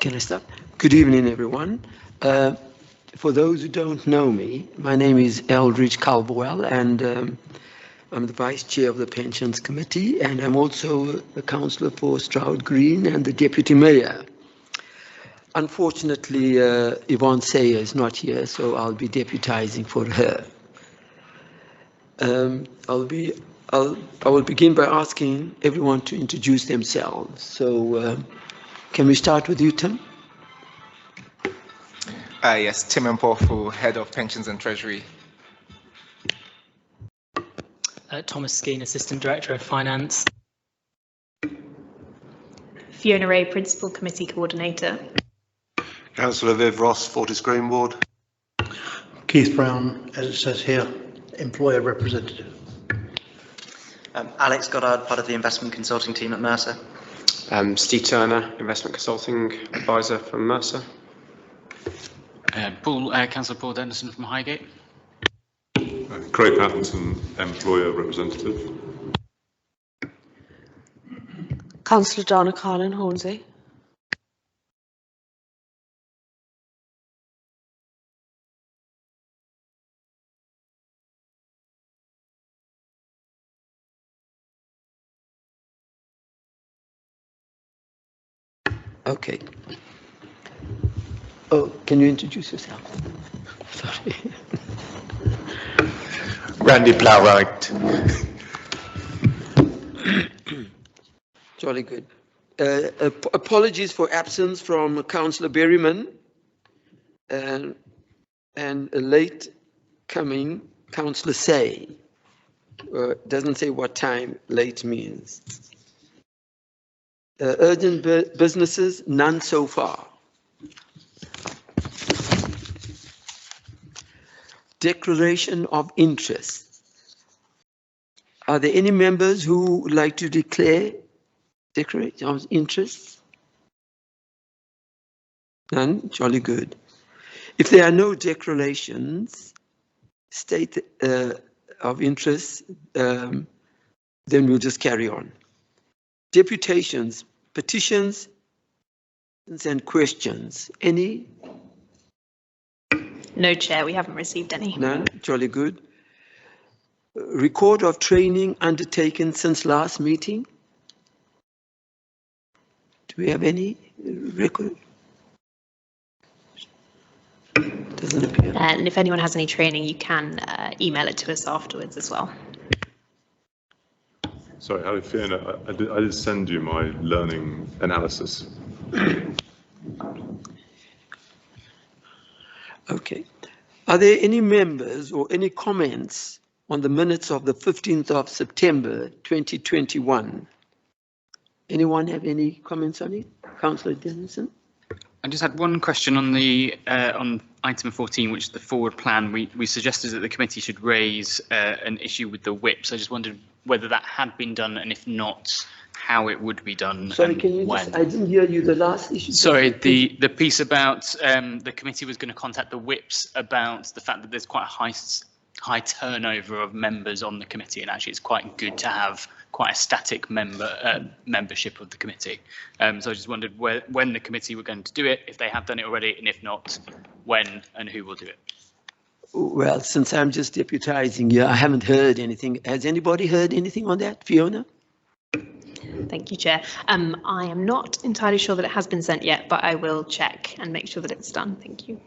Can I start? Good evening, everyone. For those who don't know me, my name is Eldridge Calverwell, and I'm the Vice Chair of the Pensions Committee, and I'm also a Councillor for Stroud Green and the Deputy Mayor. Unfortunately, Yvonne Sayer is not here, so I'll be deputising for her. I will begin by asking everyone to introduce themselves. So, can we start with you, Tim? Yes, Tim Mpofu, Head of Pensions and Treasury. Thomas Skeen, Assistant Director of Finance. Fiona Ray, Principal Committee Coordinator. Councillor Viv Ross, Fortis Green Ward. Keith Brown, as it says here, Employer Representative. Alex Goddard, part of the investment consulting team at Mercer. Steve Turner, Investment Consulting Advisor from Mercer. Councillor Paul Denison from Highgate. Craig Pattinson, Employer Representative. Councillor Donna Carlin, Hornsey. Okay. Oh, can you introduce yourself? Sorry. Randy Plowright. Jolly good. Apologies for absence from Councillor Berryman and a late coming Councillor Say. Doesn't say what time late means. Urgent businesses, none so far. Declaration of interest. Are there any members who would like to declare declaration of interest? None? Jolly good. If there are no declarations, state of interest, then we'll just carry on. Deputations, petitions, and questions. Any? No, Chair, we haven't received any. None? Jolly good. Record of training undertaken since last meeting. Do we have any record? Doesn't appear. And if anyone has any training, you can email it to us afterwards as well. Sorry, Fiona, I did send you my learning analysis. Okay. Are there any members or any comments on the minutes of the 15th of September 2021? Anyone have any comments on it? Councillor Denison? I just had one question on the on item 14, which is the forward plan. We suggested that the committee should raise an issue with the whips. I just wondered whether that had been done, and if not, how it would be done. Sorry, can you just, I didn't hear you, the last issue. Sorry, the piece about the committee was going to contact the whips about the fact that there's quite a high turnover of members on the committee, and actually it's quite good to have quite a static membership of the committee. So I just wondered when the committee were going to do it, if they have done it already, and if not, when and who will do it. Well, since I'm just deputising here, I haven't heard anything. Has anybody heard anything on that, Fiona? Thank you, Chair. I am not entirely sure that it has been sent yet, but I will check and make sure that it's done. Thank you.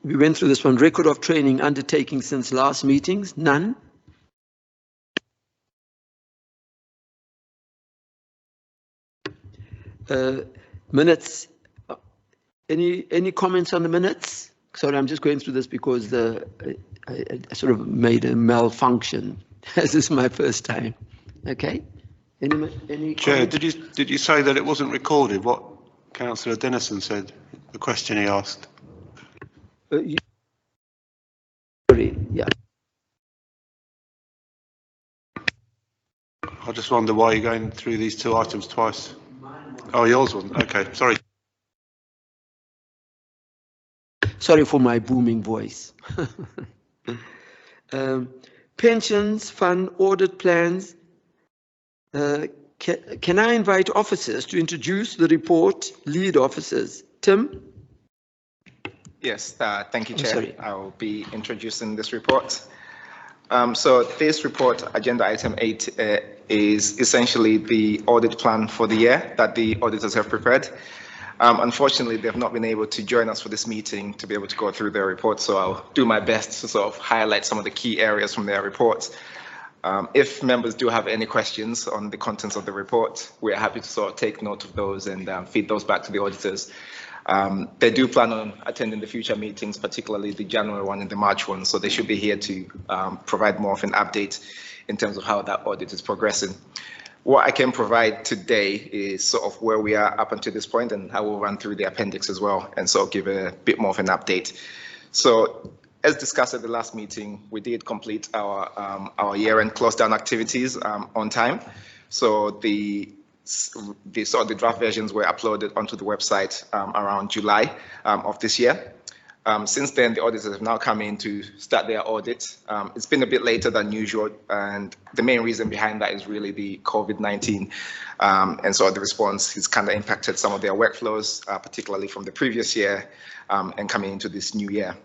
We went through this one. Record of training undertaking since last meetings, none. Minutes, any comments on the minutes? Sorry, I'm just going through this because I sort of made a malfunction. This is my first time. Okay. Any Chair, did you say that it wasn't recorded? What Councillor Denison said, the question he asked. Sorry, yeah. I just wonder why you're going through these two items twice. Oh, yours wasn't. Okay, sorry. Sorry for my booming voice. Pensions fund audit plans. Can I invite officers to introduce the report, lead officers? Tim? Yes, thank you, Chair. Sorry. I will be introducing this report. So this report, agenda item 8, is essentially the audit plan for the year that the auditors have prepared. Unfortunately, they've not been able to join us for this meeting to be able to go through their report, so I'll do my best to sort of highlight some of the key areas from their report. If members do have any questions on the contents of the report, we're happy to sort of take note of those and feed those back to the auditors. They do plan on attending the future meetings, particularly the January one and the March one, so they should be here to provide more of an update in terms of how that audit is progressing. What I can provide today is sort of where we are up until this point, and I will run through the appendix as well and sort of give a bit more of an update. So, as discussed at the last meeting, we did complete our year-end close down activities on time. So the draft versions were uploaded onto the website around July of this year. Since then, the auditors have now come in to start their audit. It's been a bit later than usual, and the main reason behind that is really the COVID-19. And so the response has kind of impacted some of their workflows, particularly from the previous year and coming into this new year.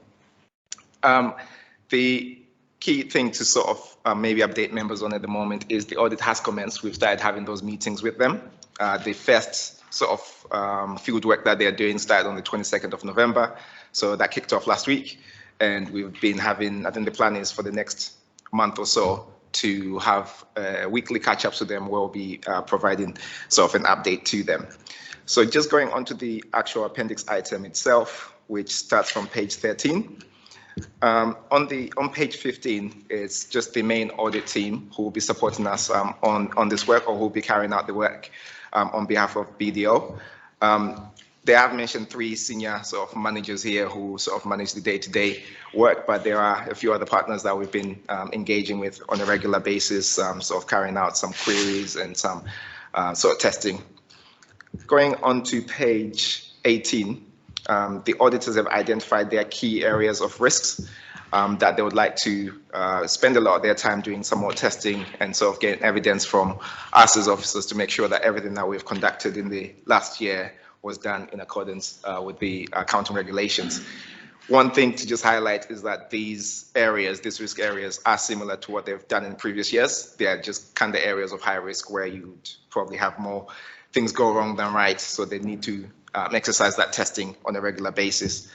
The key thing to sort of maybe update members on at the moment is the audit has commenced. We've started having those meetings with them. The first sort of field work that they're doing started on the 22nd of November. So that kicked off last week, and we've been having, I think the plan is for the next month or so to have weekly catch-ups with them where we'll be providing sort of an update to them. So just going on to the actual appendix item itself, which starts from page 13. On page 15, it's just the main audit team who will be supporting us on this work, or who will be carrying out the work on behalf of BDO. They have mentioned 3 senior sort of managers here who sort of manage the day-to-day work, but there are a few other partners that we've been engaging with on a regular basis, sort of carrying out some queries and some sort of testing. Going on to page 18, the auditors have identified their key areas of risks that they would like to spend a lot of their time doing some more testing and sort of getting evidence from us as officers to make sure that everything that we've conducted in the last year was done in accordance with the accounting regulations. One thing to just highlight is that these areas, these risk areas, are similar to what they've done in previous years. They are just kind of areas of high risk where you'd probably have more things go wrong than right, so they need to exercise that testing on a regular basis.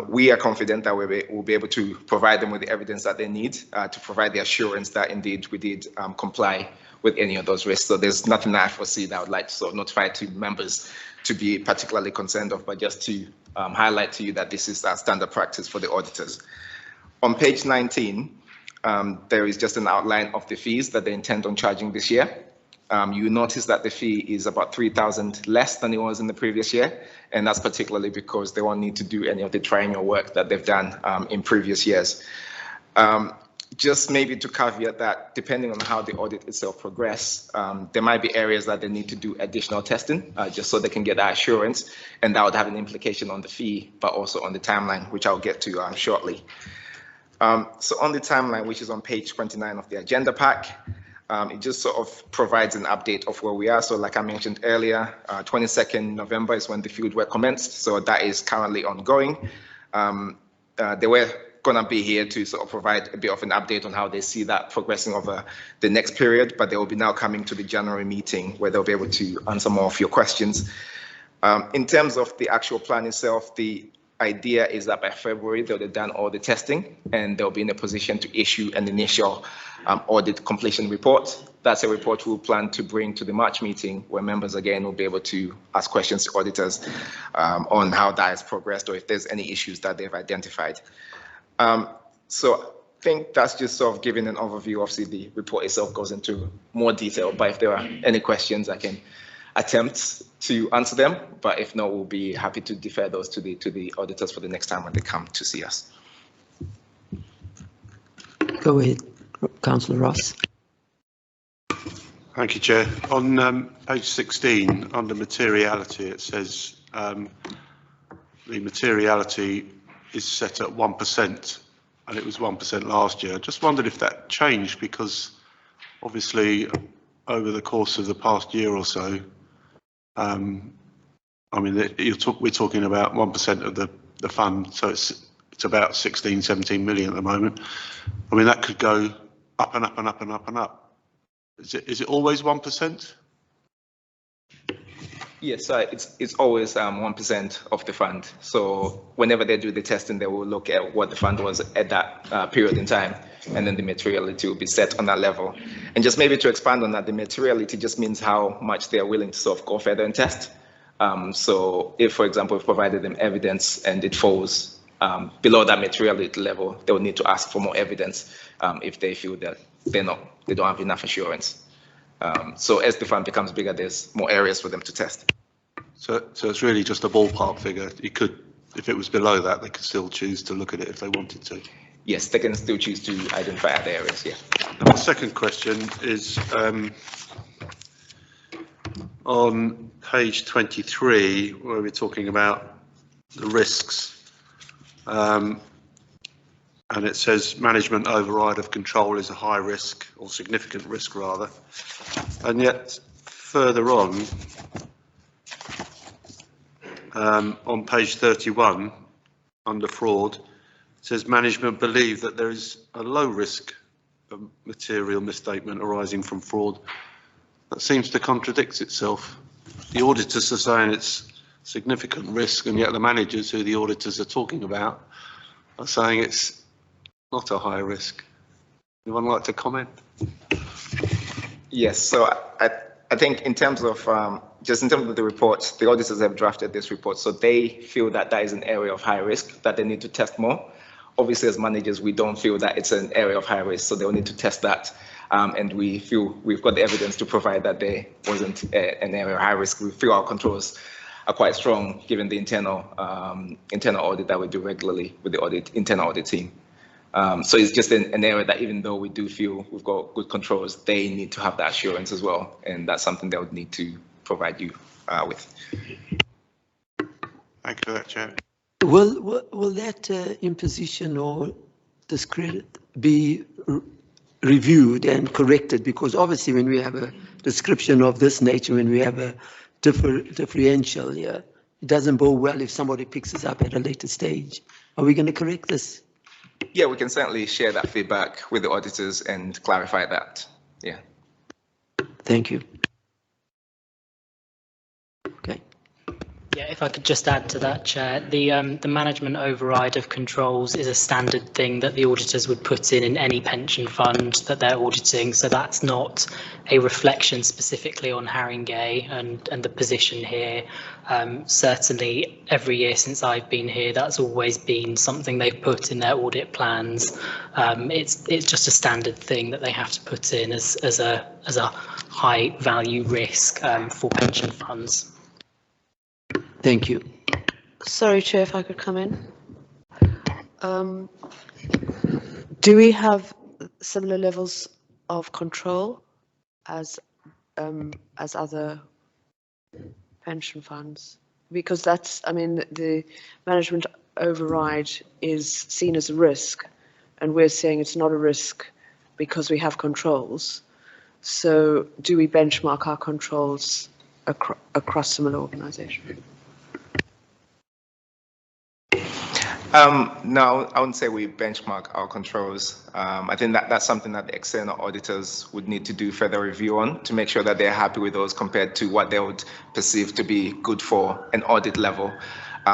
We are confident that we'll be able to provide them with the evidence that they need to provide the assurance that indeed we did comply with any of those risks. So there's nothing that I foresee that I would like to sort of notify to members to be particularly concerned of, but just to highlight to you that this is our standard practice for the auditors. On page 19, there is just an outline of the fees that they intend on charging this year. You notice that the fee is about 3,000 less than it was in the previous year, and that's particularly because they won't need to do any of the triennial work that they've done in previous years. Just maybe to caveat that, depending on how the audit itself progresses, there might be areas that they need to do additional testing just so they can get that assurance, and that would have an implication on the fee, but also on the timeline, which I'll get to shortly. So on the timeline, which is on page 29 of the agenda pack, it just sort of provides an update of where we are. So like I mentioned earlier, 22nd November is when the field work commenced, so that is currently ongoing. They were going to be here to sort of provide a bit of an update on how they see that progressing over the next period, but they will be now coming to the January meeting where they'll be able to answer more of your questions. In terms of the actual plan itself, the idea is that by February they'll have done all the testing and they'll be in a position to issue an initial audit completion report. That's a report we'll plan to bring to the March meeting, where members again will be able to ask questions to auditors on how that has progressed or if there's any issues that they've identified. So I think that's just sort of giving an overview. Obviously, the report itself goes into more detail, but if there are any questions, I can attempt to answer them. But if not, we'll be happy to defer those to the auditors for the next time when they come to see us. Go ahead, Councillor Ross. Thank you, Chair. On page 16, under materiality, it says the materiality is set at 1%, and it was 1% last year. I just wondered if that changed, because obviously over the course of the past year or so, I mean, we're talking about 1% of the fund, so it's about 16, 17 million at the moment. I mean, that could go up and up and up and up and up. Is it always 1%? Yes, it's always 1% of the fund. So whenever they do the testing, they will look at what the fund was at that period in time, and then the materiality will be set on that level. And just maybe to expand on that, the materiality just means how much they are willing to sort of go further and test. So if, for example, we've provided them evidence and it falls below that materiality level, they will need to ask for more evidence if they feel that they don't have enough assurance. So as the fund becomes bigger, there's more areas for them to test. So it's really just a ballpark figure. You could, if it was below that, they could still choose to look at it if they wanted to. Yes, they can still choose to identify other areas, yeah. And my second question is on page 23, where we're talking about the risks. And it says management override of control is a high risk, or significant risk rather. And yet further on page 31, under fraud, it says management believe that there is a low risk of material misstatement arising from fraud. That seems to contradict itself. The auditors are saying it's significant risk, and yet the managers who the auditors are talking about are saying it's not a high risk. Anyone like to comment? Yes, so I think in terms of just in terms of the report, the auditors have drafted this report, so they feel that that is an area of high risk that they need to test more. Obviously, as managers, we don't feel that it's an area of high risk, so they'll need to test that. And we feel we've got the evidence to provide that there wasn't an area of high risk. We feel our controls are quite strong given the internal audit that we do regularly with the internal audit team. So it's just an area that even though we do feel we've got good controls, they need to have that assurance as well. And that's something they would need to provide you with. Thank you for that, Chair. Will that imposition or discredit be reviewed and corrected? Because obviously when we have a description of this nature, when we have a differential here, it doesn't bode well if somebody picks us up at a later stage. Are we going to correct this? Yeah, we can certainly share that feedback with the auditors and clarify that. Yeah. Thank you. Okay. Yeah, if I could just add to that, Chair, the management override of controls is a standard thing that the auditors would put in any pension fund that they're auditing. So that's not a reflection specifically on Haringey and the position here. Certainly, every year since I've been here, that's always been something they've put in their audit plans. It's just a standard thing that they have to put in as a high value risk for pension funds. Thank you. Sorry, Chair, if I could come in. Do we have similar levels of control as other pension funds? Because that's, I mean, the management override is seen as a risk, and we're saying it's not a risk because we have controls. So do we benchmark our controls across similar organisations? No, I wouldn't say we benchmark our controls. I think that's something that the external auditors would need to do further review on to make sure that they're happy with those compared to what they would perceive to be good for an audit level.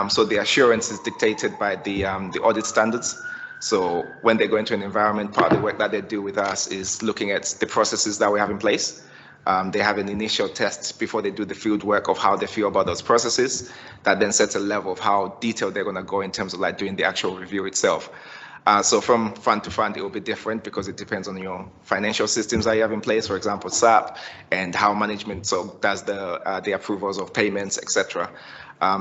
So the assurance is dictated by the audit standards. So when they go into an environment, part of the work that they do with us is looking at the processes that we have in place. They have an initial test before they do the field work of how they feel about those processes. That then sets a level of how detailed they're going to go in terms of like doing the actual review itself. So from fund to fund, it will be different because it depends on your financial systems that you have in place, for example, SAP, and how management does the approvals of payments, etc.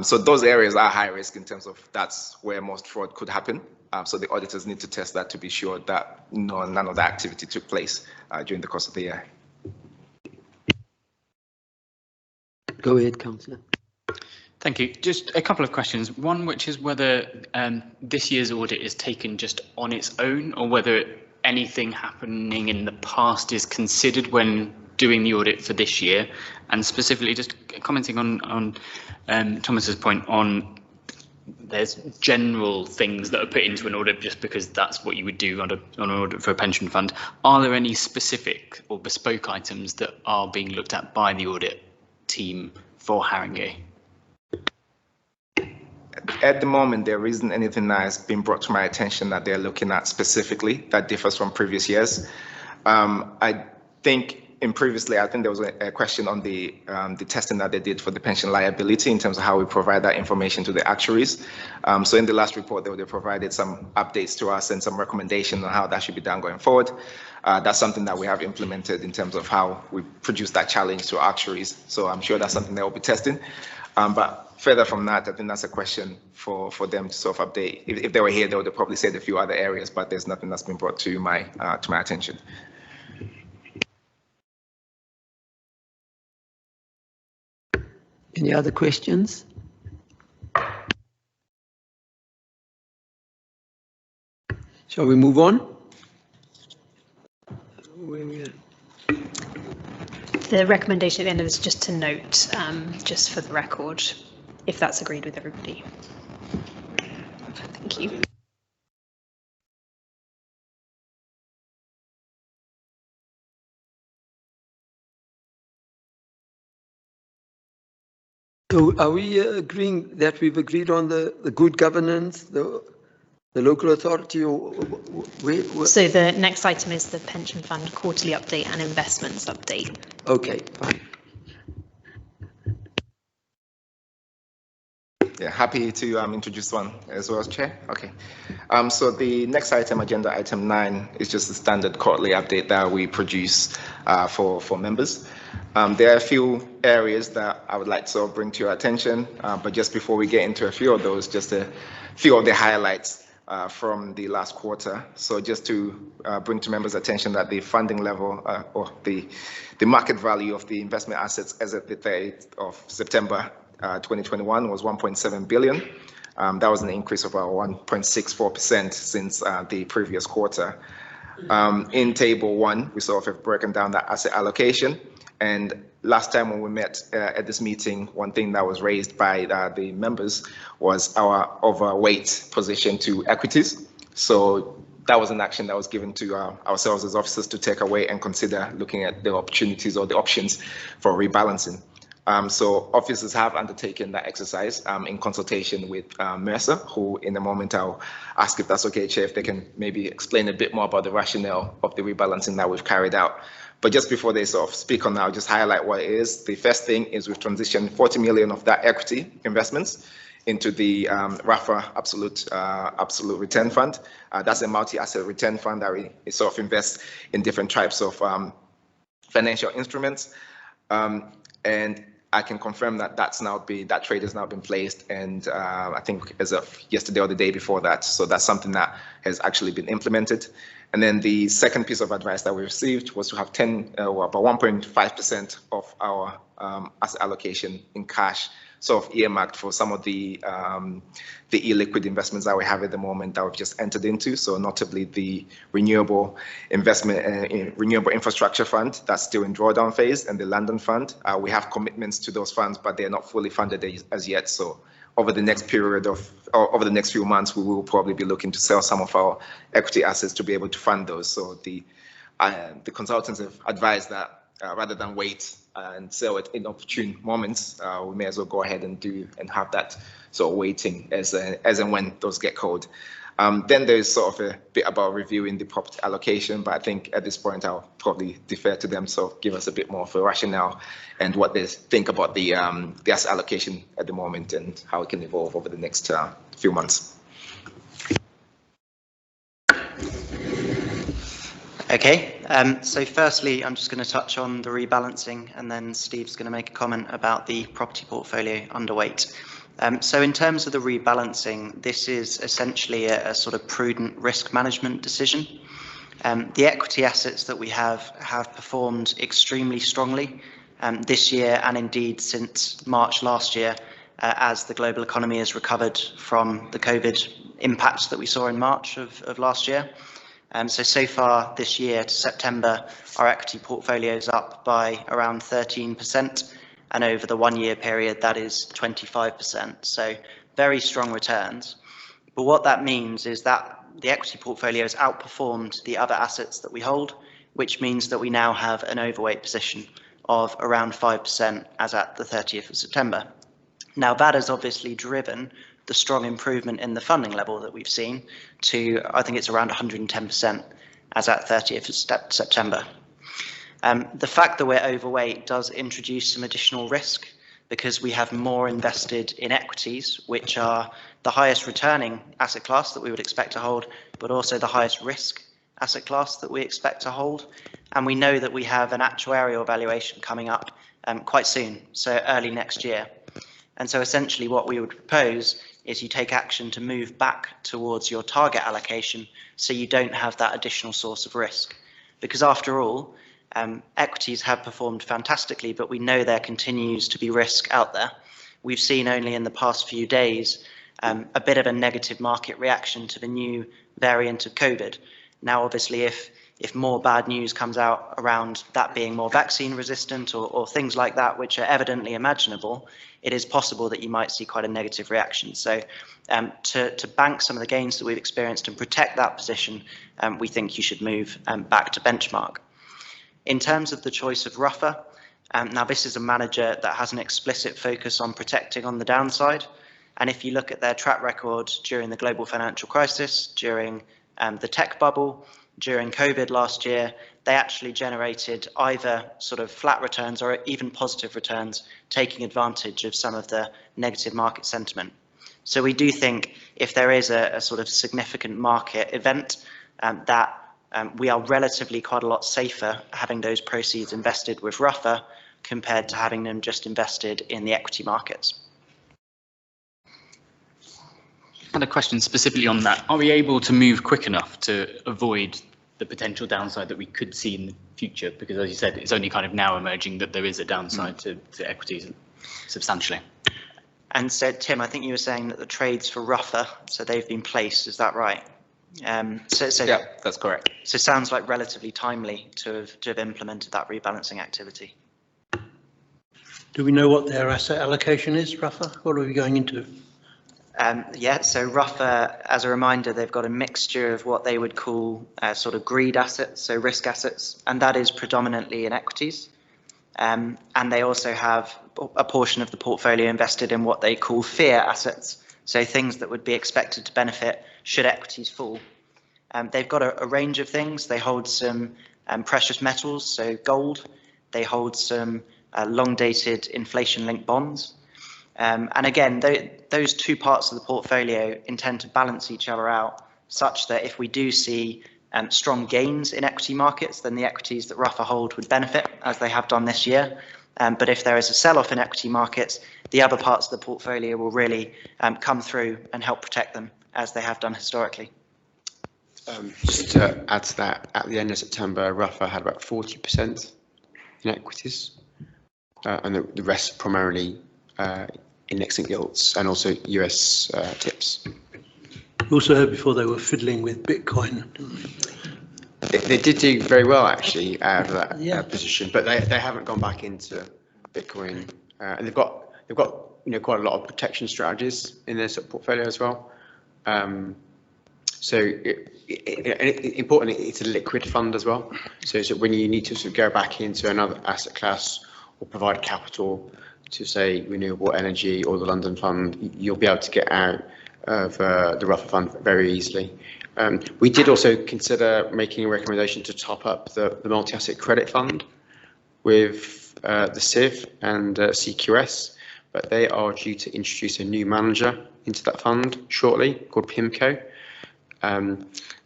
So those areas are high risk in terms of that's where most fraud could happen. So the auditors need to test that to be sure that none of that activity took place during the course of the year. Go ahead, Councillor. Thank you. Just a couple of questions. One, which is whether this year's audit is taken just on its own, or whether anything happening in the past is considered when doing the audit for this year, and specifically just commenting on Thomas's point on there's general things that are put into an audit just because that's what you would do on an audit for a pension fund. Are there any specific or bespoke items that are being looked at by the audit team for Haringey? At the moment, there isn't anything that has been brought to my attention that they're looking at specifically that differs from previous years. I think I think there was a question on the testing that they did for the pension liability in terms of how we provide that information to the actuaries. So in the last report, they provided some updates to us and some recommendations on how that should be done going forward. That's something that we have implemented in terms of how we produce that challenge to actuaries. So I'm sure that's something they will be testing. But further from that, I think that's a question for them to sort of update. If they were here, they would have probably said a few other areas, but there's nothing that's been brought to my attention. Any other questions? Shall we move on? The recommendation at the end of this is just to note, just for the record, if that's agreed with everybody. Thank you. So are we agreeing that we've agreed on the good governance, the local authority, or where? So the next item is the pension fund quarterly update and investments update. Okay, fine. Yeah, happy to introduce one as well as Chair. Okay. So the next item, agenda item 9, is just the standard quarterly update that we produce for members. There are a few areas that I would like to sort of bring to your attention, but just before we get into a few of those, just a few of the highlights from the last quarter. So just to bring to members' attention that the funding level or the market value of the investment assets as at the 30th of September 2021 was 1.7 billion. That was an increase of about 1.64% since the previous quarter. In table 1, we sort of have broken down that asset allocation. And last time when we met at this meeting, one thing that was raised by the members was our overweight position to equities. So that was an action that was given to ourselves as officers to take away and consider looking at the opportunities or the options for rebalancing. So officers have undertaken that exercise in consultation with Mercer, who in a moment I'll ask if that's okay, Chair, if they can maybe explain a bit more about the rationale of the rebalancing that we've carried out. But just before they sort of speak on that, I'll just highlight what it is. The first thing is we've transitioned 40 million of that equity investments into the RAFA absolute return fund. That's a multi-asset return fund that we sort of invest in different types of financial instruments. And I can confirm that that trade has now been placed, and I think as of yesterday or the day before that. So that's something that has actually been implemented. And then the second piece of advice that we received was to have about 1.5% of our asset allocation in cash, sort of earmarked for some of the illiquid investments that we have at the moment that we've just entered into. So notably the renewable infrastructure fund that's still in drawdown phase, and the London fund. We have commitments to those funds, but they're not fully funded as yet. So over the next over the next few months, we will probably be looking to sell some of our equity assets to be able to fund those. So the consultants have advised that rather than wait and sell it in opportune moments, we may as well go ahead and have that sort of waiting as and when those get called. Then there's sort of a bit about reviewing the property allocation, but I think at this point I'll probably defer to them, so give us a bit more of a rationale and what they think about the asset allocation at the moment and how it can evolve over the next few months. Okay, so firstly, I'm just going to touch on the rebalancing, and then Steve's going to make a comment about the property portfolio underweight. So in terms of the rebalancing, this is essentially a sort of prudent risk management decision. The equity assets that we have performed extremely strongly this year, and indeed since March last year, as the global economy has recovered from the COVID impacts that we saw in March of last year. So far this year to September, our equity portfolio is up by around 13%, and over the 1 year period, that is 25%. So very strong returns. But what that means is that the equity portfolio has outperformed the other assets that we hold, which means that we now have an overweight position of around 5% as at the 30th of September. Now, that has obviously driven the strong improvement in the funding level that we've seen to, I think it's around 110% as at 30th of September. The fact that we're overweight does introduce some additional risk because we have more invested in equities, which are the highest returning asset class that we would expect to hold, but also the highest risk asset class that we expect to hold. And we know that we have an actuarial valuation coming up quite soon, so early next year. And so essentially what we would propose is you take action to move back towards your target allocation so you don't have that additional source of risk. Because after all, equities have performed fantastically, but we know there continues to be risk out there. We've seen only in the past few days a bit of a negative market reaction to the new variant of COVID. Now, obviously, if more bad news comes out around that being more vaccine resistant or things like that, which are evidently imaginable, it is possible that you might see quite a negative reaction. So to bank some of the gains that we've experienced and protect that position, we think you should move back to benchmark. In terms of the choice of Ruffer, now this is a manager that has an explicit focus on protecting on the downside. And if you look at their track record during the global financial crisis, during the tech bubble, during COVID last year, they actually generated either sort of flat returns or even positive returns, taking advantage of some of the negative market sentiment. So we do think if there is a sort of significant market event, that we are relatively quite a lot safer having those proceeds invested with Ruffer compared to having them just invested in the equity markets. I had a question specifically on that. Are we able to move quick enough to avoid the potential downside that we could see in the future? Because as you said, it's only kind of now emerging that there is a downside to equities substantially. And so, Tim, I think you were saying that the trades for Ruffer, so they've been placed, is that right? Yeah, that's correct. So it sounds like relatively timely to have implemented that rebalancing activity. Do we know what their asset allocation is, Ruffer? What are we going into? Yeah, so Ruffer, as a reminder, they've got a mixture of what they would call sort of greed assets, so risk assets, and that is predominantly in equities. And they also have a portion of the portfolio invested in what they call fear assets, so things that would be expected to benefit should equities fall. They've got a range of things. They hold some precious metals, so gold. They hold some long-dated inflation-linked bonds. And again, those two parts of the portfolio intend to balance each other out such that if we do see strong gains in equity markets, then the equities that Ruffer hold would benefit, as they have done this year. But if there is a sell-off in equity markets, the other parts of the portfolio will really come through and help protect them, as they have done historically. Just to add to that, at the end of September, Ruffer had about 40% in equities, and the rest primarily indexing gilts and also US tips. We also heard before they were fiddling with Bitcoin. They did do very well actually out of that position, but they haven't gone back into Bitcoin, and they've got quite a lot of protection strategies in their sort of portfolio as well. So importantly, it's a liquid fund as well. So when you need to sort of go back into another asset class or provide capital to say renewable energy or the London fund, you'll be able to get out of the Ruffer fund very easily. We did also consider making a recommendation to top up the multi-asset credit fund with the CIV and CQS, but they are due to introduce a new manager into that fund shortly called PIMCO.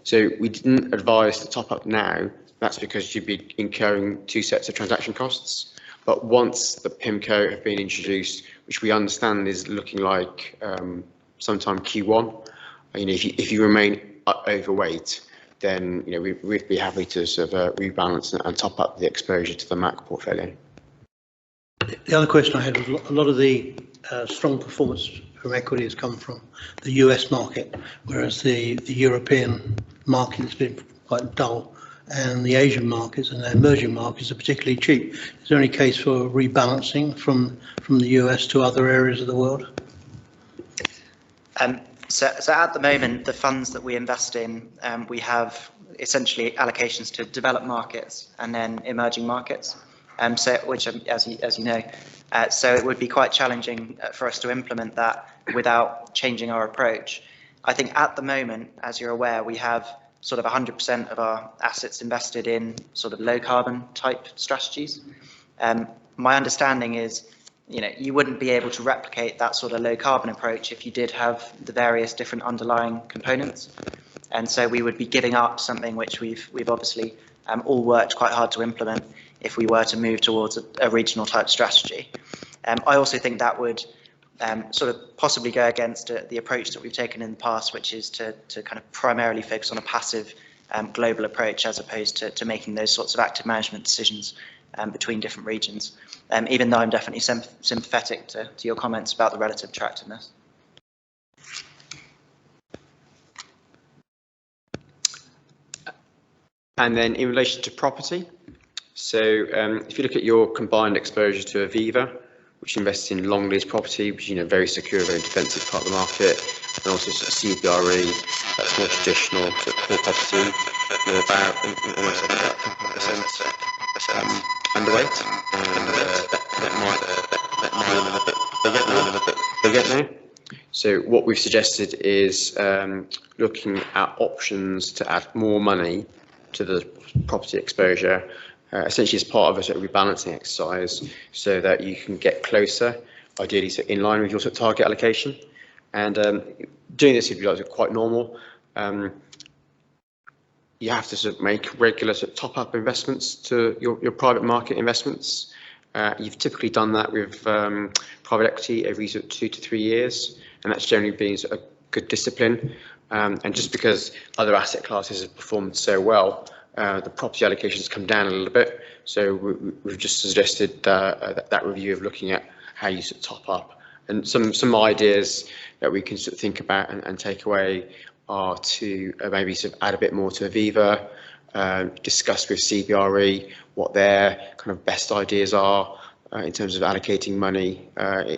So we didn't advise to top up now. That's because you'd be incurring two sets of transaction costs. But once the PIMCO have been introduced, which we understand is looking like sometime Q1, if you remain overweight, then we'd be happy to sort of rebalance and top up the exposure to the MAC portfolio. The other question I had was a lot of the strong performance from equity has come from the US market, whereas the European market has been quite dull, and the Asian markets and the emerging markets are particularly cheap. Is there any case for rebalancing from the US to other areas of the world? So at the moment, the funds that we invest in, we have essentially allocations to developed markets and then emerging markets, which, as you know, so it would be quite challenging for us to implement that without changing our approach. I think at the moment, as you're aware, we have sort of 100% of our assets invested in sort of low carbon type strategies. My understanding is, you wouldn't be able to replicate that sort of low carbon approach if you did have the various different underlying components. And so we would be giving up something which we've obviously all worked quite hard to implement if we were to move towards a regional type strategy. I also think that would sort of possibly go against the approach that we've taken in the past, which is to kind of primarily focus on a passive global approach as opposed to making those sorts of active management decisions between different regions, even though I'm definitely sympathetic to your comments about the relative attractiveness. And then in relation to property, so if you look at your combined exposure to Aviva, which invests in long lease property, which is very secure, very defensive part of the market, and also sort of CBRE, that's more traditional sort of core property, about almost about 10% underweight, and that might get now. So what we've suggested is looking at options to add more money to the property exposure, essentially as part of a sort of rebalancing exercise, so that you can get closer, ideally so in line with your sort of target allocation. And doing this, if you like, is quite normal. You have to sort of make regular sort of top-up investments to your private market investments. You've typically done that with private equity every sort of 2 to 3 years, and that's generally been sort of good discipline. And just because other asset classes have performed so well, the property allocations come down a little bit. So we've just suggested that review of looking at how you sort of top up, and some ideas that we can sort of think about and take away are to maybe sort of add a bit more to Aviva, discuss with CBRE what their kind of best ideas are in terms of allocating money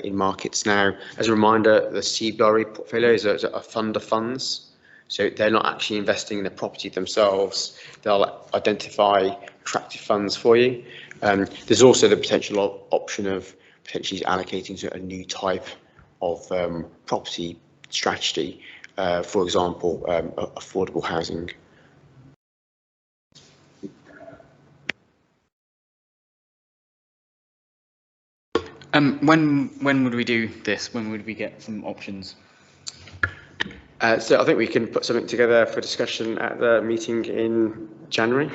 in markets now. As a reminder, the CBRE portfolio is a fund of funds. So they're not actually investing in the property themselves. They'll identify attractive funds for you. There's also the potential option of potentially allocating to a new type of property strategy, for example, affordable housing. When would we do this? When would we get some options? So I think we can put something together for discussion at the meeting in January.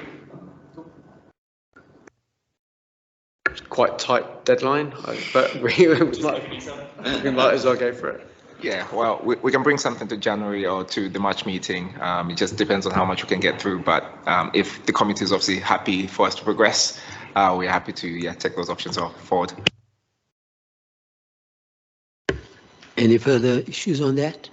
Quite tight deadline, but we might as well go for it. Yeah, well, we can bring something to January or to the March meeting. It just depends on how much we can get through. But if the committee is obviously happy for us to progress, we're happy to take those options forward. Any further issues on that?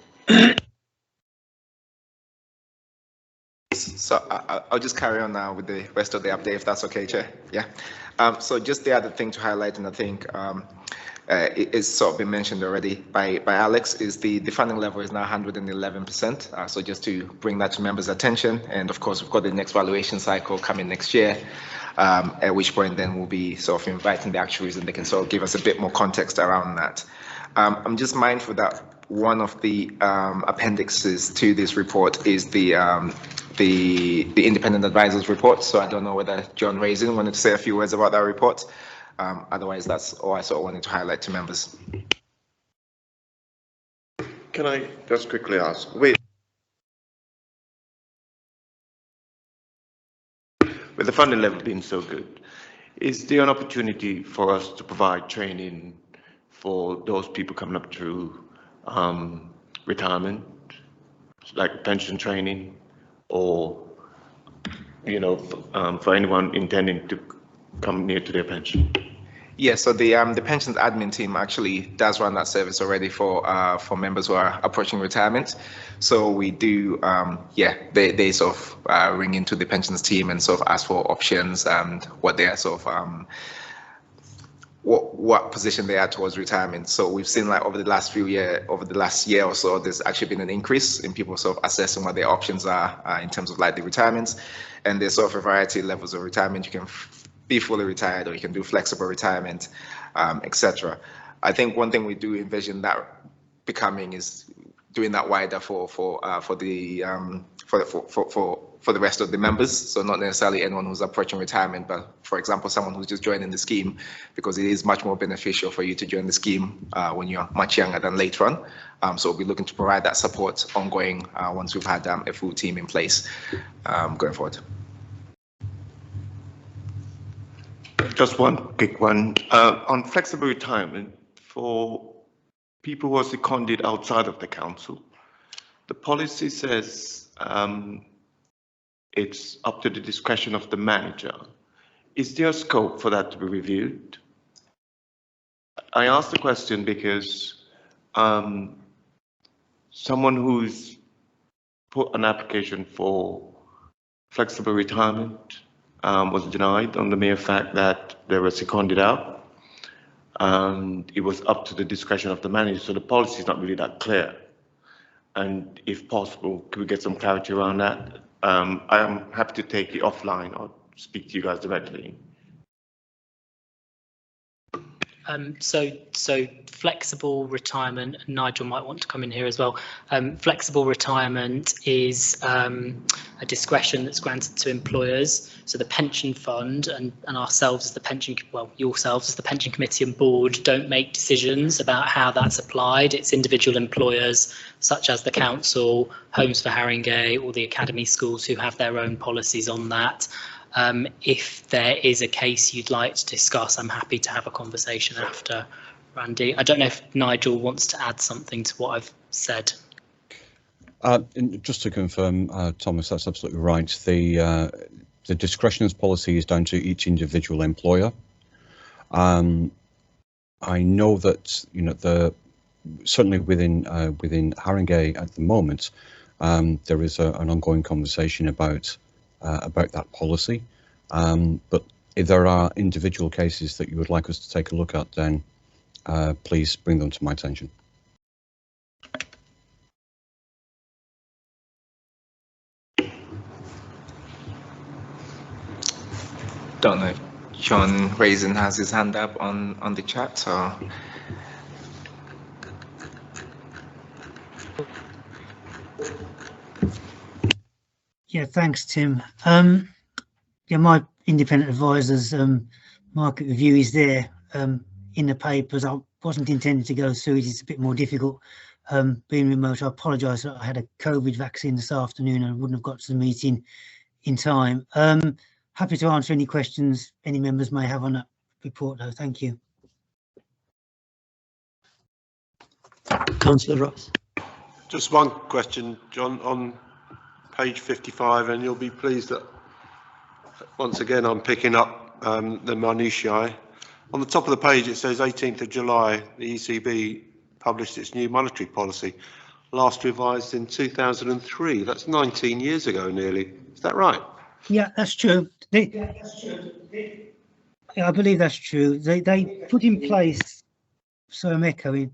So I'll just carry on now with the rest of the update, if that's okay, Chair. Yeah. So just the other thing to highlight, and I think it's sort of been mentioned already by Alex, is the funding level is now 111%. So just to bring that to members' attention, and of course we've got the next valuation cycle coming next year, at which point then we'll be sort of inviting the actuaries and they can sort of give us a bit more context around that. I'm just mindful that one of the appendixes to this report is the independent advisors report. So I don't know whether John Raisin wanted to say a few words about that report. Otherwise, that's all I sort of wanted to highlight to members. Can I just quickly ask, with the funding level being so good, is there an opportunity for us to provide training for those people coming up through retirement, like pension training, or for anyone intending to come near to their pension? Yeah, so the pensions admin team actually does run that service already for members who are approaching retirement. So we do, they sort of ring into the pensions team and sort of ask for options and what they are sort of what position they are towards retirement. So we've seen like over the last year or so, there's actually been an increase in people sort of assessing what their options are in terms of like the retirements. And there's sort of a variety of levels of retirement. You can be fully retired, or you can do flexible retirement, etc. I think one thing we do envision that becoming is doing that wider for the rest of the members. So not necessarily anyone who's approaching retirement, but for example, someone who's just joining the scheme, because it is much more beneficial for you to join the scheme when you're much younger than later on. So we'll be looking to provide that support ongoing once we've had a full team in place going forward. Just one quick one. On flexible retirement, for people who are seconded outside of the council, the policy says it's up to the discretion of the manager. Is there scope for that to be reviewed? I ask the question because someone who's put an application for flexible retirement was denied on the mere fact that they were seconded out, and it was up to the discretion of the manager. So the policy is not really that clear. And if possible, could we get some clarity around that? I am happy to take it offline or speak to you guys directly. So flexible retirement, Nigel might want to come in here as well. Flexible retirement is a discretion that's granted to employers. So the pension fund and ourselves as the pension, well, yourselves as the pension committee and board don't make decisions about how that's applied. It's individual employers such as the council, Homes for Haringey, or the academy schools who have their own policies on that. If there is a case you'd like to discuss, I'm happy to have a conversation after, Randy. I don't know if Nigel wants to add something to what I've said. Just to confirm, Thomas, that's absolutely right. The discretionary policy is down to each individual employer. I know that certainly within Haringey at the moment, there is an ongoing conversation about that policy, but if there are individual cases that you would like us to take a look at, then please bring them to my attention. Don't know if John Raisin has his hand up on the chat, or yeah, thanks, Tim. Yeah, my independent advisor's market review is there in the papers. I wasn't intending to go through it. It's a bit more difficult being remote. I apologise that I had a COVID vaccine this afternoon and I wouldn't have got to the meeting in time. Happy to answer any questions any members may have on that report, though. Thank you. Councillor Ross. Just one question, John, on page 55, and you'll be pleased that once again I'm picking up the minutiae. On the top of the page it says 18th of July the ECB published its new monetary policy, last revised in 2003. That's 19 years ago nearly. Is that right? Yeah, that's true. I believe that's true. They put in place, so I'm echoing,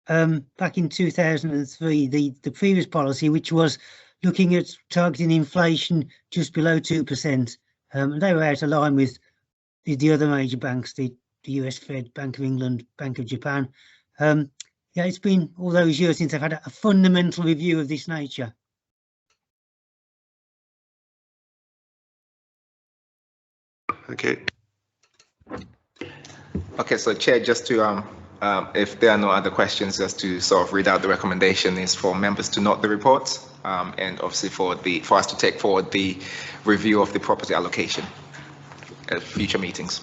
back in 2003, the previous policy, which was looking at targeting inflation just below 2%. They were out of line with the other major banks, the US Fed, Bank of England, Bank of Japan. Yeah, it's been all those years since I've had a fundamental review of this nature. Okay. Okay, so Chair, just to if there are no other questions, just to sort of read out the recommendation is for members to note the report, and obviously for us to take forward the review of the property allocation at future meetings.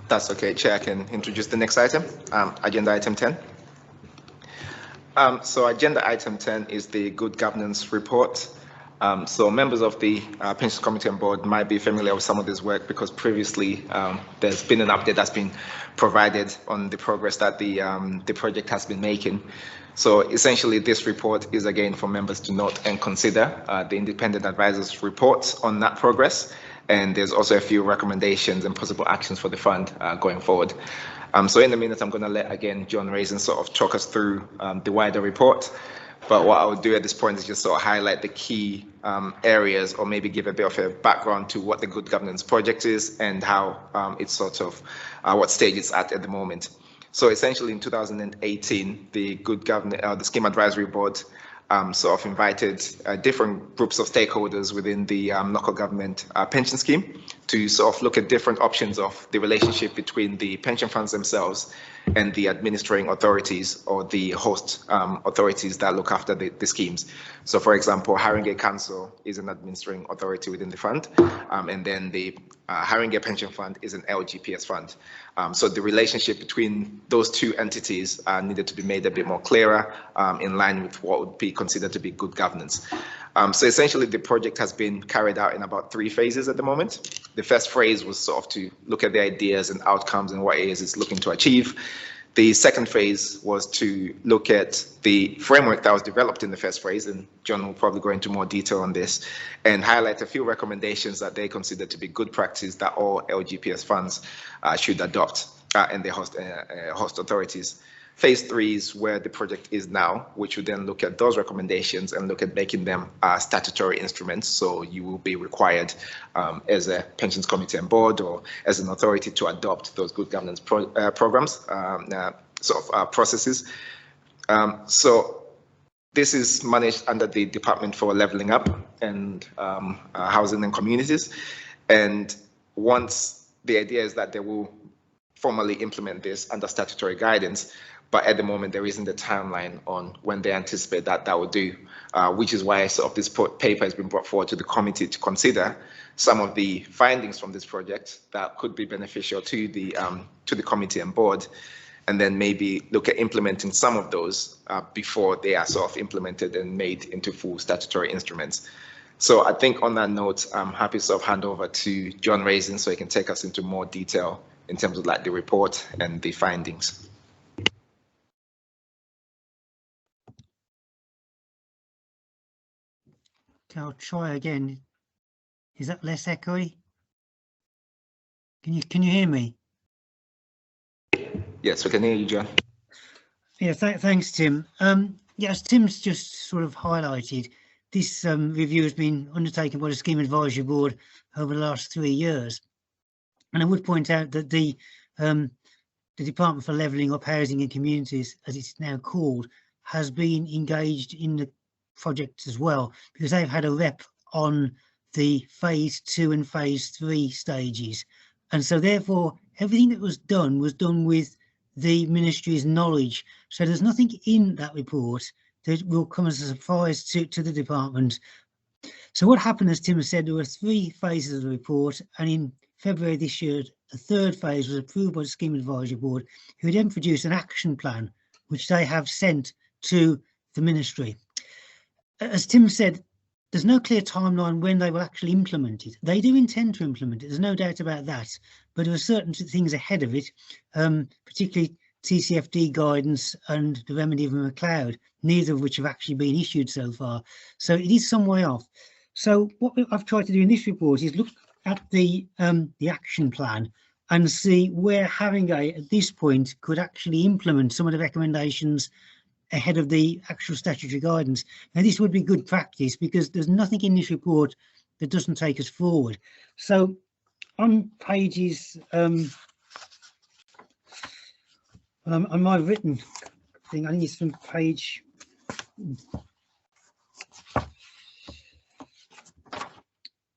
That's okay, Chair. I can introduce the next item, agenda item 10. So agenda item 10 is the good governance report. So members of the Pensions Committee and Board might be familiar with some of this work because previously there's been an update that's been provided on the progress that the project has been making. So essentially this report is again for members to note and consider the independent advisors' reports on that progress. And there's also a few recommendations and possible actions for the fund going forward. So in a minute, I'm going to let, again, John Raisin sort of talk us through the wider report. But what I would do at this point is just sort of highlight the key areas, or maybe give a bit of a background to what the Good Governance Project is and how it's sort of what stage it's at the moment. So essentially in 2018, the the Scheme Advisory Board sort of invited different groups of stakeholders within the local government pension scheme to sort of look at different options of the relationship between the pension funds themselves and the administering authorities or the host authorities that look after the schemes. So for example, Haringey Council is an administering authority within the fund, and then the Haringey Pension Fund is an LGPS fund. So the relationship between those two entities needed to be made a bit more clearer in line with what would be considered to be good governance. So essentially the project has been carried out in about 3 phases at the moment. The first phase was sort of to look at the ideas and outcomes and what it is it's looking to achieve. The second phase was to look at the framework that was developed in the first phase, and John will probably go into more detail on this, and highlight a few recommendations that they consider to be good practice that all LGPS funds should adopt and the host authorities. Phase 3 is where the project is now, which would then look at those recommendations and look at making them statutory instruments. So you will be required as a pensions committee and board or as an authority to adopt those good governance programs, processes. So this is managed under the Department for Levelling Up and Housing and Communities. And once the idea is that they will formally implement this under statutory guidance, but at the moment there isn't a timeline on when they anticipate that that will do, which is why sort of this paper has been brought forward to the committee to consider some of the findings from this project that could be beneficial to the committee and board, and then maybe look at implementing some of those before they are sort of implemented and made into full statutory instruments. So I think on that note, I'm happy to sort of hand over to John Raisin so he can take us into more detail in terms of like the report and the findings. I'll try again. Is that less echoey? Can you hear me? Yes, we can hear you, John. Yeah, thanks, Tim. Yes, Tim's just sort of highlighted this review has been undertaken by the Scheme Advisory Board over the last 3 years, and I would point out that the Department for Levelling Up Housing and Communities, as it's now called, has been engaged in the project as well, because they've had a rep on the phase 2 and phase 3 stages, and so therefore everything that was done with the ministry's knowledge. So there's nothing in that report that will come as a surprise to the department. So what happened, as Tim has said, there were 3 phases of the report, and in February this year the 3rd phase was approved by the Scheme Advisory Board, who then produced an action plan which they have sent to the ministry. As Tim said, there's no clear timeline when they will actually implement it. They do intend to implement it, there's no doubt about that, but there are certain things ahead of it, particularly TCFD guidance and the remedy of McLeod, neither of which have actually been issued so far. So it is some way off. So what I've tried to do in this report is look at the action plan and see where Haringey at this point could actually implement some of the recommendations ahead of the actual statutory guidance. Now this would be good practice because there's nothing in this report that doesn't take us forward. So on pages, on my written thing, I think it's from page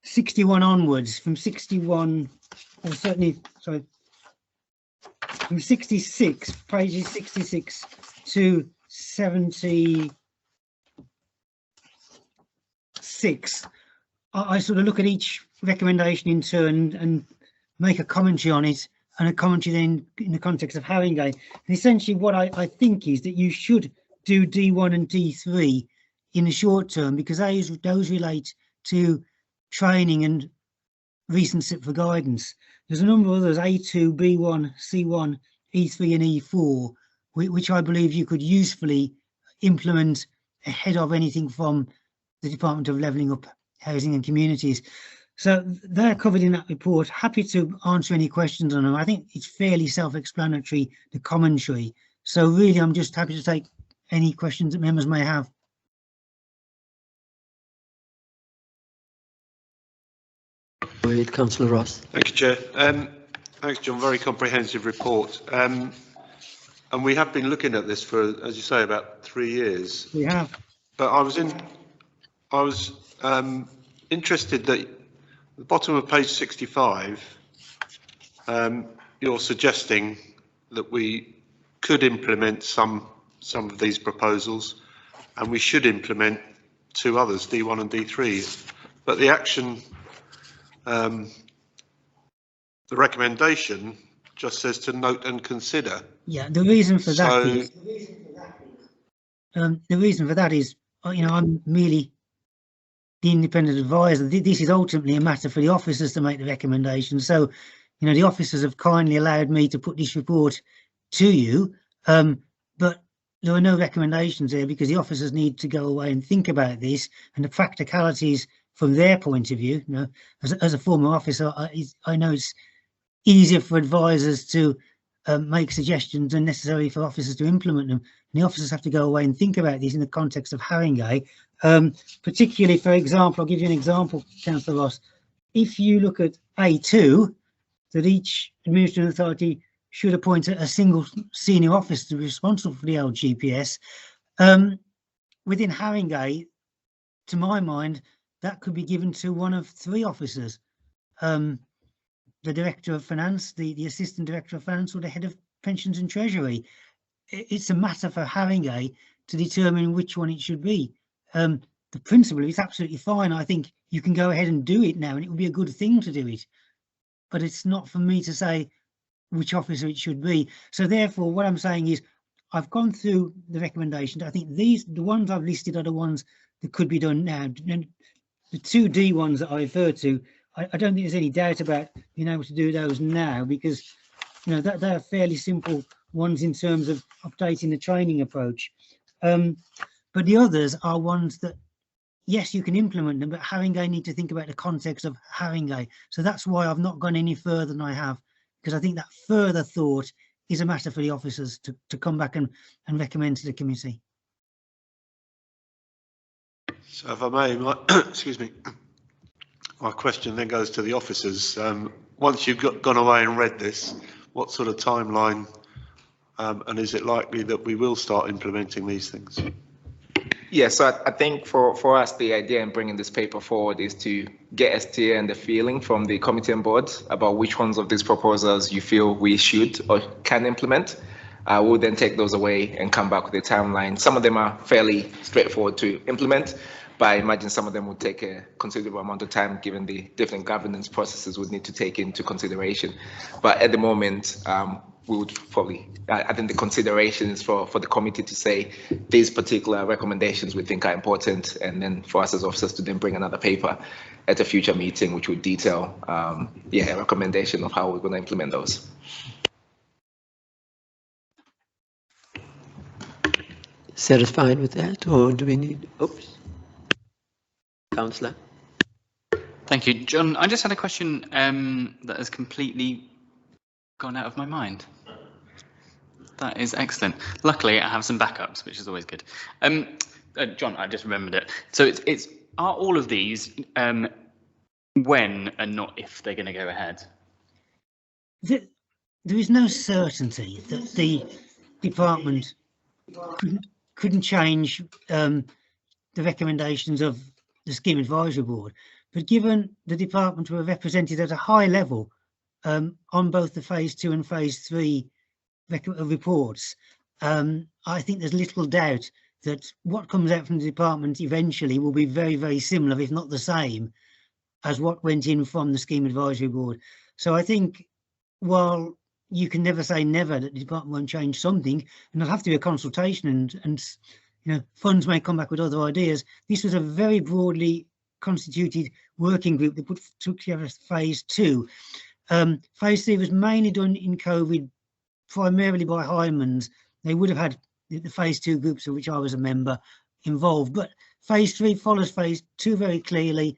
61 onwards, from 61, or certainly, sorry, from 66, pages 66 to 76, I sort of look at each recommendation in turn and make a commentary on it, and a commentary then in the context of Haringey. And essentially what I think is that you should do D1 and D3 in the short term, because those relate to training and recent SIP for guidance. There's a number of others, A2, B1, C1, E3 and E4, which I believe you could usefully implement ahead of anything from the Department of Levelling Up Housing and Communities. So they're covered in that report. Happy to answer any questions on them. I think it's fairly self-explanatory, the commentary. So really, I'm just happy to take any questions that members may have. Go ahead, Councillor Ross. Thank you, Chair. Thanks, John. Very comprehensive report. And we have been looking at this for, as you say, about 3 years. We have. But I was interested that at the bottom of page 65, you're suggesting that we could implement some of these proposals, and we should implement 2 others, D1 and D3. But the action, the recommendation just says to note and consider. Yeah, the reason for that is, you know, I'm merely the independent advisor. This is ultimately a matter for the officers to make the recommendation. So, you know, the officers have kindly allowed me to put this report to you, but there are no recommendations there because the officers need to go away and think about this and the practicalities from their point of view. You know, as a former officer, I know it's easier for advisors to make suggestions than necessarily for officers to implement them. And the officers have to go away and think about this in the context of Haringey. Particularly, for example, I'll give you an example, Councillor Ross. If you look at A2, that each administrative authority should appoint a single senior officer responsible for the LGPS. Within Haringey, to my mind, that could be given to one of 3 officers. The Director of Finance, the Assistant Director of Finance, or the Head of Pensions and Treasury. It's a matter for Haringey to determine which one it should be. The principle is absolutely fine. I think you can go ahead and do it now, and it would be a good thing to do it. But it's not for me to say which officer it should be. So therefore, what I'm saying is, I've gone through the recommendations. I think the ones I've listed are the ones that could be done now. And the 2 D ones that I refer to, I don't think there's any doubt about being able to do those now, because you know they're fairly simple ones in terms of updating the training approach. But the others are ones that, yes, you can implement them, but Haringey need to think about the context of Haringey. So that's why I've not gone any further than I have, because I think that further thought is a matter for the officers to come back and recommend to the committee. So if I may, excuse me, my question then goes to the officers. Once you've gone away and read this, what sort of timeline, and is it likely that we will start implementing these things? Yeah, so I think for us, the idea in bringing this paper forward is to get a steer and a feeling from the committee and board about which ones of these proposals you feel we should or can implement. We'll then take those away and come back with a timeline. Some of them are fairly straightforward to implement, but I imagine some of them would take a considerable amount of time given the different governance processes we'd need to take into consideration. But at the moment, we would probably, I think the consideration is for the committee to say these particular recommendations we think are important, and then for us as officers to then bring another paper at a future meeting which would detail a recommendation of how we're going to implement those. Satisfied with that, or do we need, oops. Councillor. Thank you, John. I just had a question that has completely gone out of my mind. That is excellent. Luckily, I have some backups, which is always good. John, I just remembered it. So it's are all of these when and not if they're going to go ahead? There is no certainty that the department couldn't change the recommendations of the Scheme Advisory Board, but given the department were represented at a high level on both the Phase 2 and Phase 3 reports, I think there's little doubt that what comes out from the department eventually will be very, very similar, if not the same, as what went in from the Scheme Advisory Board. So I think while you can never say never that the department won't change something, and there'll have to be a consultation, and you know, funds may come back with other ideas. This was a very broadly constituted working group that took together phase 2. Phase 3 was mainly done in COVID, primarily by Hyman's. They would have had the phase 2 groups of which I was a member involved, but phase 3 follows phase 2 very clearly.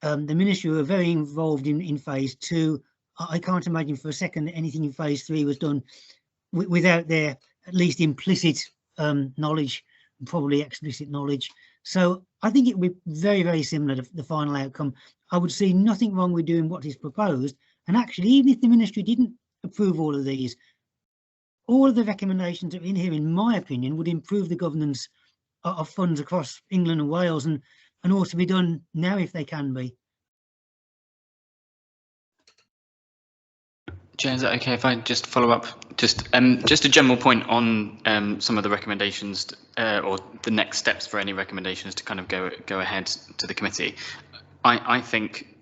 The ministry were very involved in phase 2. I can't imagine for a second that anything in phase 3 was done without their at least implicit knowledge and probably explicit knowledge. So I think it would be very, very similar to the final outcome. I would see nothing wrong with doing what is proposed. And actually, even if the ministry didn't approve all of these, all of the recommendations that are in here, in my opinion, would improve the governance of funds across England and Wales, and ought to be done now if they can be. Chair, is that okay if I just follow up? Just a general point on some of the recommendations or the next steps for any recommendations to kind of go ahead to the committee. I think,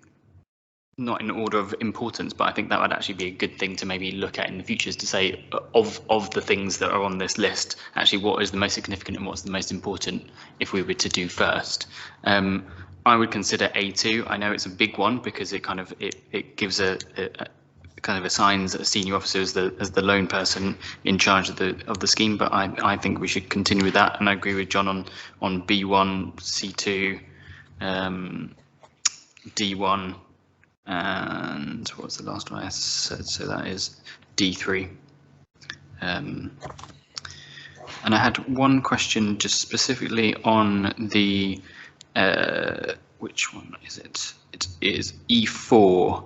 not in order of importance, but I think that would actually be a good thing to maybe look at in the future, is to say of the things that are on this list, actually what is the most significant and what's the most important if we were to do first. I would consider A2. I know it's a big one because it kind of it gives a kind of assigns a senior officer as the lone person in charge of the scheme, but I think we should continue with that, and I agree with John on B1, C2, D1, and what was the last one I said? So that is D3. And I had one question just specifically on the which one is it? It is E4,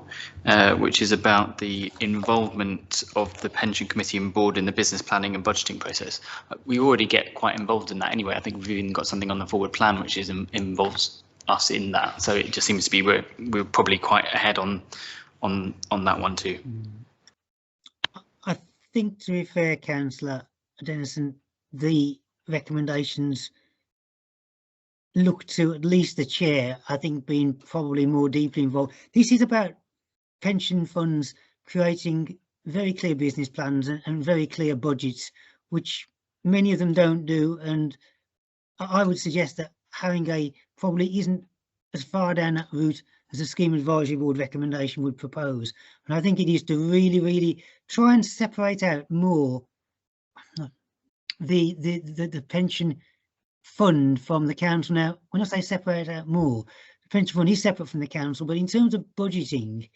which is about the involvement of the pension committee and board in the business planning and budgeting process. We already get quite involved in that anyway. I think we've even got something on the forward plan which involves us in that. So it just seems to be we're probably quite ahead on that one too. I think, to be fair, Councillor Dennison, the recommendations look to at least the chair, I think, being probably more deeply involved. This is about pension funds creating very clear business plans and very clear budgets, which many of them don't do. And I would suggest that Haringey probably isn't as far down that route as the Scheme Advisory Board recommendation would propose. And I think it is to really, really try and separate out more the pension fund from the council. Now, when I say separate out more, the pension fund is separate from the council, but in terms of budgeting,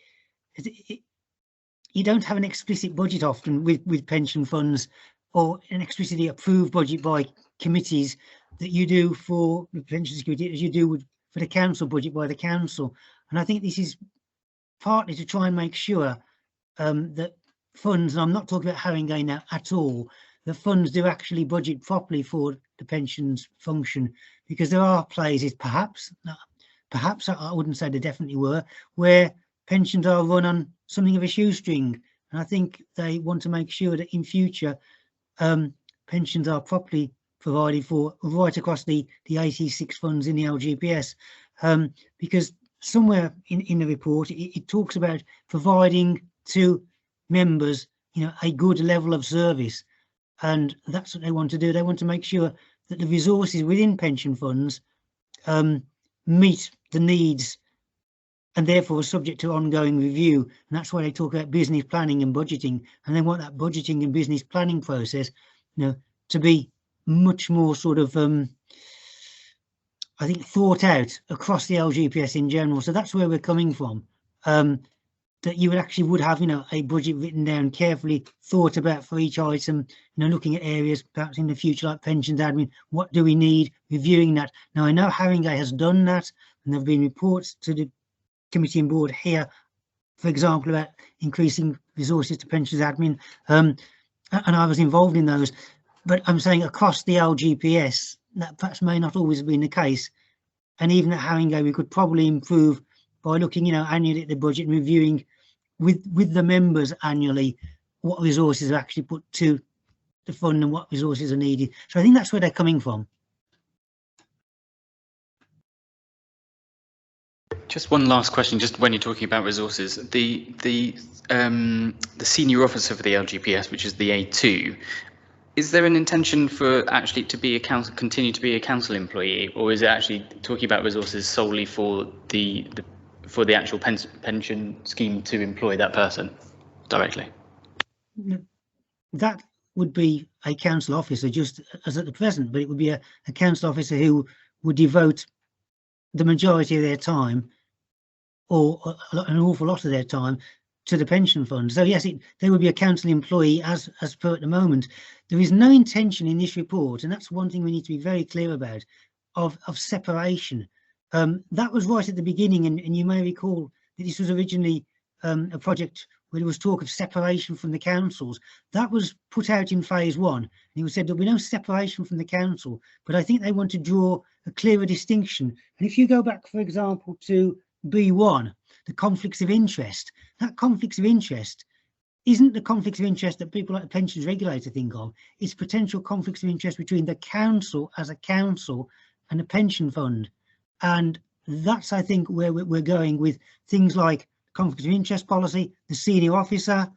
you don't have an explicit budget often with pension funds, or an explicitly approved budget by committees that you do for the pension security as you do for the council budget by the council. And I think this is partly to try and make sure that funds, and I'm not talking about Haringey now at all, the funds do actually budget properly for the pensions function, because there are places, perhaps I wouldn't say there definitely were, where pensions are run on something of a shoestring, and I think they want to make sure that in future pensions are properly provided for right across the 86 funds in the LGPS, because somewhere in the report it talks about providing to members, a good level of service. And that's what they want to do. They want to make sure that the resources within pension funds meet the needs, and therefore are subject to ongoing review. And that's why they talk about business planning and budgeting. And they want that budgeting and business planning process, to be much more sort of, I think, thought out across the LGPS in general. So that's where we're coming from. That you would have, a budget written down, carefully thought about for each item, looking at areas perhaps in the future like pensions admin, what do we need, reviewing that. Now, I know Haringey has done that, and there have been reports to the committee and board here, for example, about increasing resources to pensions admin, and I was involved in those. But I'm saying across the LGPS, that perhaps may not always have been the case. And even at Haringey, we could probably improve by looking, annually at the budget and reviewing with the members annually what resources are actually put to the fund and what resources are needed. So I think that's where they're coming from. Just one last question, just when you're talking about resources, the senior officer for the LGPS, which is the A2, is there an intention for actually to be a council, continue to be a council employee, or is it actually talking about resources solely for the actual pension scheme to employ that person directly? That would be a council officer just as at the present, but it would be a council officer who would devote the majority of their time, or an awful lot of their time, to the pension fund. So yes, they would be a council employee as per at the moment. There is no intention in this report, and that's one thing we need to be very clear about, of separation. That was right at the beginning, and you may recall that this was originally a project where there was talk of separation from the councils. That was put out in phase 1, and it was said there'll be no separation from the council, but I think they want to draw a clearer distinction. And if you go back, for example, to B1, the conflicts of interest, that conflicts of interest isn't the conflicts of interest that people like the pensions regulator think of. It's potential conflicts of interest between the council as a council and a pension fund. And that's, I think, where we're going with things like conflicts of interest policy, the senior officer,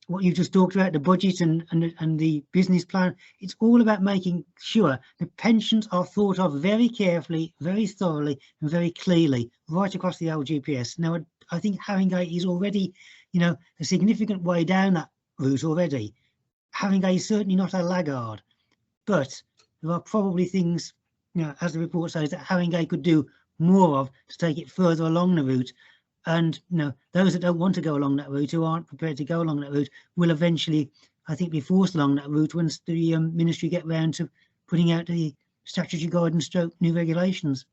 what you just talked about, the budget and the business plan. It's all about making sure the pensions are thought of very carefully, very thoroughly, and very clearly right across the LGPS. Now, I think Haringey is already, a significant way down that route already. Haringey is certainly not a laggard, but there are probably things, as the report says, that Haringey could do more of to take it further along the route. And those that don't want to go along that route, who aren't prepared to go along that route, will eventually, I think, be forced along that route once the ministry get round to putting out the statutory guidance stroke new regulations.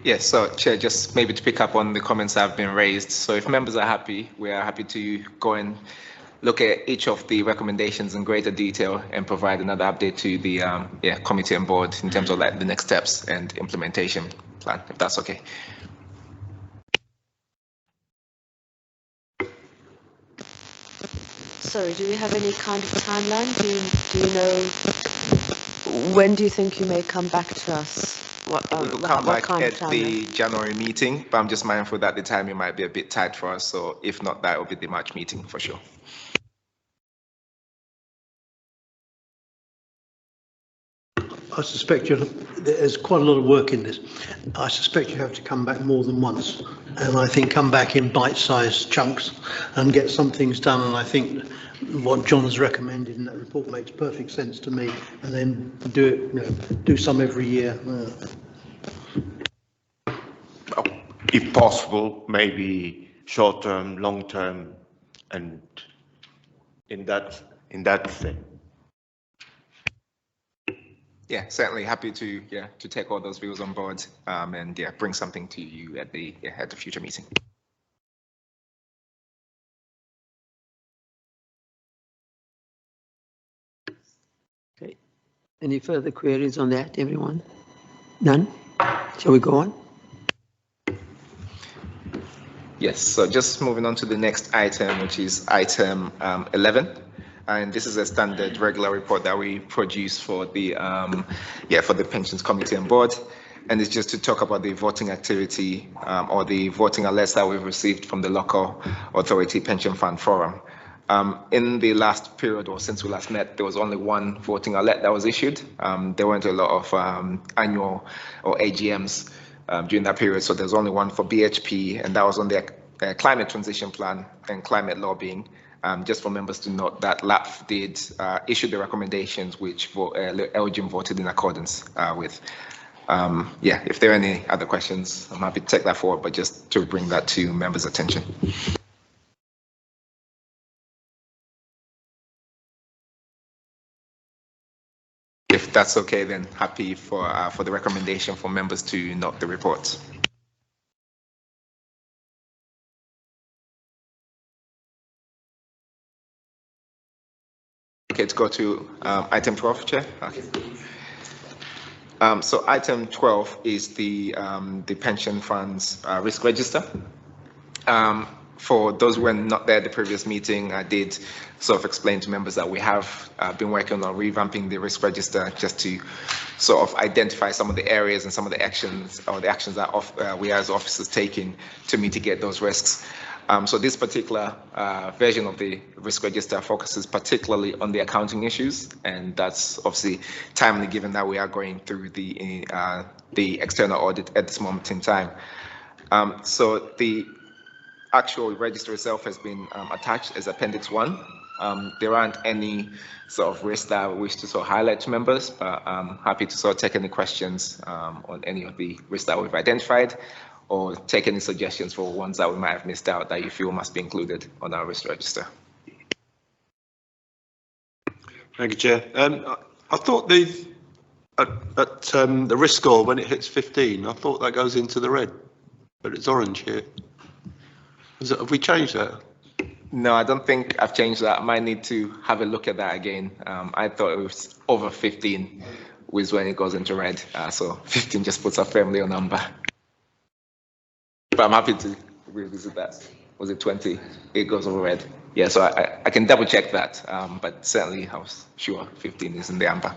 Yes, so Chair, just maybe to pick up on the comments that have been raised. So if members are happy, we are happy to go and look at each of the recommendations in greater detail and provide another update to the committee and board in terms of like the next steps and implementation plan, if that's okay. Sorry, do we have any kind of timeline? Do you know, when do you think you may come back to us? What, we will come back at the January meeting, but I'm just mindful that the timing might be a bit tight for us. So if not, that will be the March meeting for sure. I suspect there's quite a lot of work in this. I suspect you have to come back more than once, and I think come back in bite-sized chunks and get some things done. And I think what John has recommended in that report makes perfect sense to me. And then do it, do some every year. If possible, maybe short-term, long-term, and in that thing. Yeah, certainly happy to take all those views on board and bring something to you at the future meeting. Okay. Any further queries on that, everyone? None? Shall we go on? Yes, so just moving on to the next item, which is item 11. And this is a standard regular report that we produce for the for the Pensions Committee and Board, and it's just to talk about the voting activity or the voting alerts that we've received from the local authority pension fund forum. In the last period, or since we last met, there was only one voting alert that was issued. There weren't a lot of annual or AGMs during that period, so there's only one for BHP, and that was on the climate transition plan and climate lobbying. Just for members to note that LAF did issue the recommendations which LGIM voted in accordance with. If there are any other questions, I'm happy to take that forward, but just to bring that to members' attention. If that's okay, then happy for the recommendation for members to note the reports. Okay, let's go to item 12, Chair. Okay. So item 12 is the pension funds risk register. for those who were not there at the previous meeting, I did sort of explain to members that we have been working on revamping the risk register just to sort of identify some of the areas and some of the actions that we as officers taking to mitigate those risks. So this particular version of the risk register focuses particularly on the accounting issues, and that's obviously timely given that we are going through the external audit at this moment in time. So the actual register itself has been attached as Appendix 1. There aren't any sort of risks that I wish to sort of highlight to members, but I'm happy to sort of take any questions on any of the risks that we've identified, or take any suggestions for ones that we might have missed out that you feel must be included on our risk register. Thank you, Chair. I thought the risk score, when it hits 15, I thought that goes into the red, but it's orange here. Have we changed that? No, I don't think I've changed that. I might need to have a look at that again. I thought it was over 15 was when it goes into red. So 15 just puts a firmly a number. But I'm happy to revisit that. Was it 20? It goes over red. Yeah, so I can double check that. But certainly I was sure 15 is in the amber.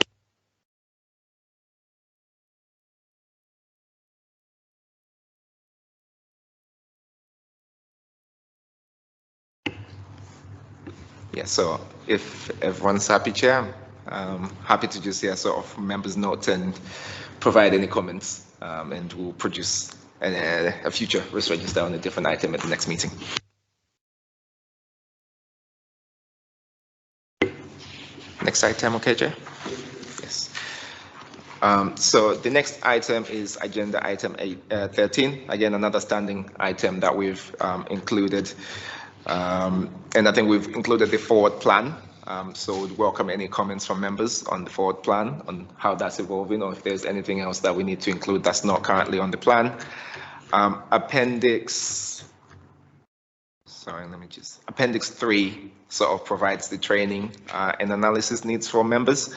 Yeah, so if everyone's happy, Chair, I'm happy to just hear sort of members' notes and provide any comments, and we'll produce a future risk register on a different item at the next meeting. Next item, okay, Chair? Yes. So the next item is agenda item 13. Again, another standing item that we've included. And I think we've included the forward plan. So we'd welcome any comments from members on the forward plan, on how that's evolving, or if there's anything else that we need to include that's not currently on the plan. Appendix 3 sort of provides the training and analysis needs for members.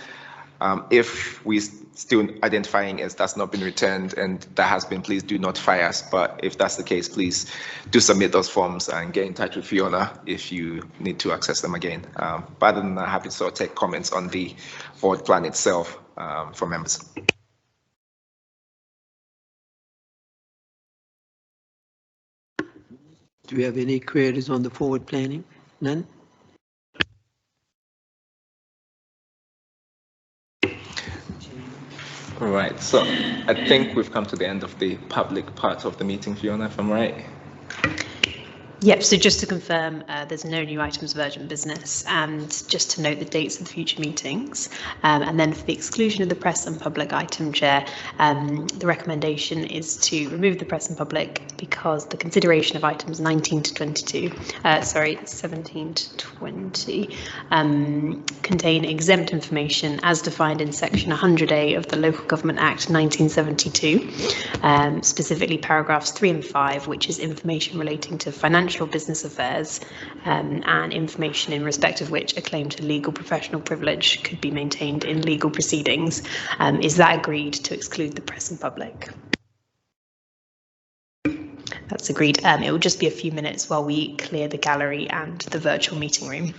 If we still identifying as that's not been returned and that has been, please do notify us. But if that's the case, please do submit those forms and get in touch with Fiona if you need to access them again. But other than that, happy to sort of take comments on the forward plan itself from members. Do we have any queries on the forward planning? None? All right, so I think we've come to the end of the public part of the meeting, Fiona, if I'm right. Yep, so just to confirm, there's no new items of urgent business, and just to note the dates of the future meetings. And then for the exclusion of the press and public item, Chair, the recommendation is to remove the press and public because the consideration of items 17 to 20 contain exempt information as defined in section 100A of the Local Government Act 1972, specifically paragraphs 3 and 5, which is information relating to financial business affairs and information in respect of which a claim to legal professional privilege could be maintained in legal proceedings. Is that agreed to exclude the press and public? That's agreed. It will just be a few minutes while we clear the gallery and the virtual meeting room.